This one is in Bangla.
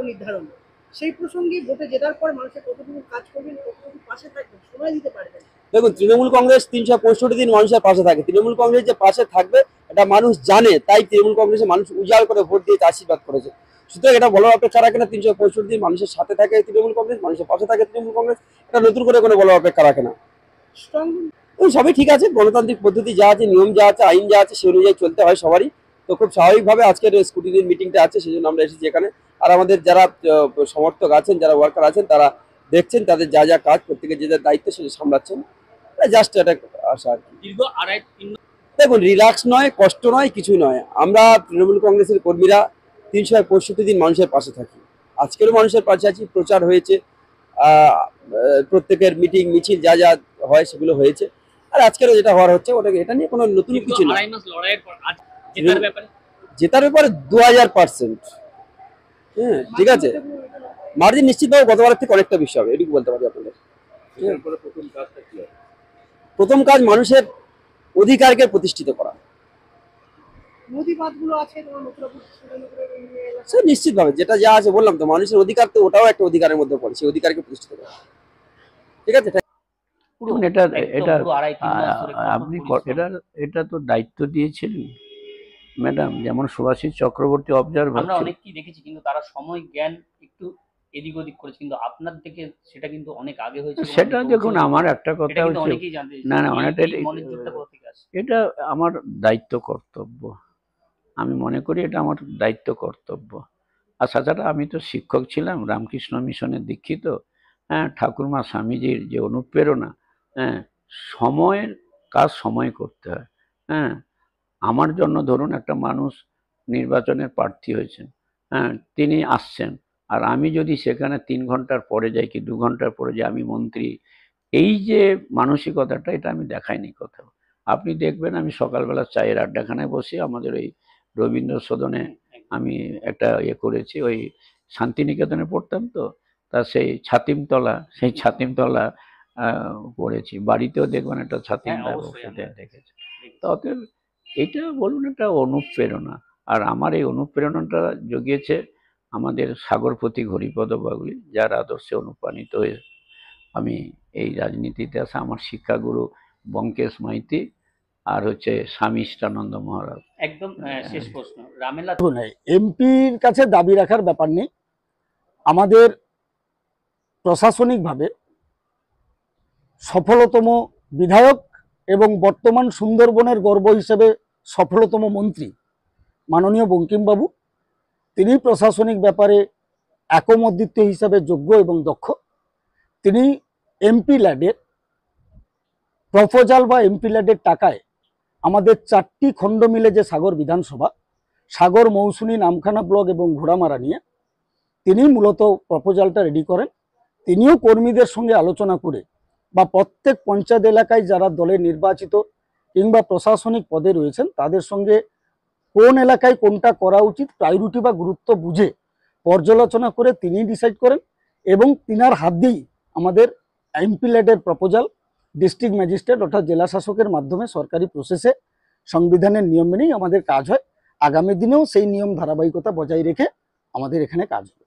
নির্ধারণ, সেই প্রসঙ্গে ভোটে জেতার পর মানুষের কতটুকু কাজ করবেন, কতটুকু পাশে থাকবেন, সময় দিতে পারবেন? দেখুন, তৃণমূল কংগ্রেস 365 দিন মানুষের পাশে থাকে। তৃণমূল কংগ্রেস যে পাশে থাকবে এটা মানুষ জানে, তাই তৃণমূল কংগ্রেসে মানুষ উজাড় করে ভোট দিয়ে আশীর্বাদ করেছে। সুতরাং এটা বলার অপেক্ষা রাখে না 365 দিন মানুষের সাথে থাকে তৃণমূল কংগ্রেস, মানুষের পাশে থাকে তৃণমূল কংগ্রেস, এটা নতুন করে কোনো বলার অপেক্ষা রাখে না। স্ট্রং। ওই সবই ঠিক আছে, গণতান্ত্রিক পদ্ধতি যা আছে, নিয়ম যা আছে, আইন যা আছে, সেই অনুযায়ী চলতে হয় সবারই। তো খুব স্বাভাবিকভাবে আজকের স্কুটিনির মিটিংটা আছে, সেই জন্য আমরা এসেছি এখানে। আর আমাদের যারা সমর্থক আছেন, যারা ওয়ার্কার আছেন, তারা দেখছেন তাদের যা যা কাজ, প্রত্যেকের যে যার দায়িত্ব সেটা সামলাচ্ছেন। জাস্ট এটা আশা আর কি। দীর্ঘ আড়াই তিন দেখুন, রিল্যাক্স নয়, কষ্ট নয়, কিছু নয়। আমরা তৃণমূল কংগ্রেসের কর্মীরা 365 দিন মানুষের পাশে থাকি। আজকেরও মানুষের পাশে আছি, প্রচার হয়েছে, প্রত্যেকের মিটিং মিছিল যা যা হয় সেগুলো হয়েছে। আর আজকেরও যেটা হওয়ার হচ্ছে ওটাকে, এটা নিয়ে কোনো নতুন কিছু না। আড়াই মাস লড়াইয়ের পর আজ জেতার ব্যাপারে জেতার ব্যাপারে 2000%। হ্যাঁ, ঠিক আছে, মার্জিন নিশ্চিতভাবে গতবারের থেকে অনেকটা বেশি হবে, এটুকু বলতে পারি আপনাদের। প্রথম কাজ মানুষের অধিকারকে প্রতিষ্ঠিত করা। নদী বাঁধগুলো আছে তোমার সে নিশ্চিতভাবে যেটা যা আছে বললাম তো, মানুষের অধিকার তো ওটাও একটা অধিকারের মধ্যে পড়ে, সেই অধিকারকে প্রতিষ্ঠিত করা। ঠিক আছে, এটা এটা আপনি এটা তো দায়িত্ব দিয়েছিলেন ম্যাডাম, যেমন সুভাষিস চক্রবর্তী অবজারভার। আমরা অনেককেই দেখেছি, কিন্তু তারা সময় জ্ঞান একটু এদিক ওদিক করেছে, কিন্তু আপনার থেকে সেটা কিন্তু অনেক আগে হয়েছে। সেটা দেখুন, আমার একটা কথা হচ্ছে, অনেকেই জানতে না না, এটা আমার দায়িত্ব কর্তব্য। আমি মনে করি এটা আমার দায়িত্ব কর্তব্য। আর তাছাড়া আমি তো শিক্ষক ছিলাম, রামকৃষ্ণ মিশনের দীক্ষিত। হ্যাঁ, ঠাকুরমা স্বামীজির যে অনুপ্রেরণা, হ্যাঁ, সময়ের কাজ সময় করতে হয়। হ্যাঁ, আমার জন্য ধরুন একটা মানুষ নির্বাচনের প্রার্থী হয়েছেন, হ্যাঁ, তিনি আসছেন, আর আমি যদি সেখানে 3 ঘন্টার পরে যাই কি 2 ঘন্টার পরে যাই, আমি মন্ত্রী, এই যে মানসিকতাটা, এটা আমি দেখাইনি কোথাও। আপনি দেখবেন আমি সকালবেলা চায়ের আড্ডাখানায় বসে আমাদের ওই রবীন্দ্র সদনে আমি একটা করেছি, ওই শান্তিনিকেতনে পড়তাম তো, তা সেই ছাতিমতলা পড়েছি। বাড়িতেও দেখবেন একটা ছাতিমতলা দেখেছি। অতএব এটা বলুন একটা অনুপ্রেরণা, আর আমার এই অনুপ্রেরণাটা জুগিয়েছে আমাদের সাগরপতি হরিপদ বাউলী, যার আদর্শে অনুপ্রাণিত হয়ে আমি এই রাজনীতিতে আসা। আমার শিক্ষাগুরু বঙ্কেশ মাইতি, আর হচ্ছে স্বামী ইষ্টানন্দ মহারাজ। একদম শেষ প্রশ্ন, রামেলা এমপির কাছে দাবি রাখার ব্যাপার নেই। আমাদের প্রশাসনিকভাবে সফলতম বিধায়ক এবং বর্তমান সুন্দরবনের গর্ব হিসেবে সফলতম মন্ত্রী মাননীয় বঙ্কিমবাবু, তিনি প্রশাসনিক ব্যাপারে একমদ্বিত্ব হিসাবে যোগ্য এবং দক্ষ। তিনি এমপি ল্যাডের প্রপোজাল বা এমপি ল্যাডের টাকায় আমাদের 4টি খণ্ড মিলে যে সাগর বিধানসভা, সাগর, মৌসুমী, নামখানা ব্লক এবং ঘোড়ামারা নিয়ে তিনি মূলত প্রপোজালটা রেডি করেন। তিনিও কর্মীদের সঙ্গে আলোচনা করে বা প্রত্যেক পঞ্চায়েত এলাকায় যারা দলে নির্বাচিত কিংবা প্রশাসনিক পদে রয়েছেন তাদের সঙ্গে কোন এলাকায় কোনটা করা উচিত প্রায়োরিটি বা গুরুত্ব বুঝে পর্যালোচনা করে তিনি ডিসাইড করেন, এবং তিনার হাত দিয়েই আমাদের এমপি ল্যাডের প্রপোজাল ডিস্ট্রিক্ট ম্যাজিস্ট্রেট অর্থাৎ জেলা শাসকের মাধ্যমে সরকারি প্রসেসে সংবিধানের নিয়ম মেনেই আমাদের কাজ হয়। আগামী দিনেও সেই নিয়ম ধারাবাহিকতা বজায় রেখে আমাদের এখানে কাজ হবে।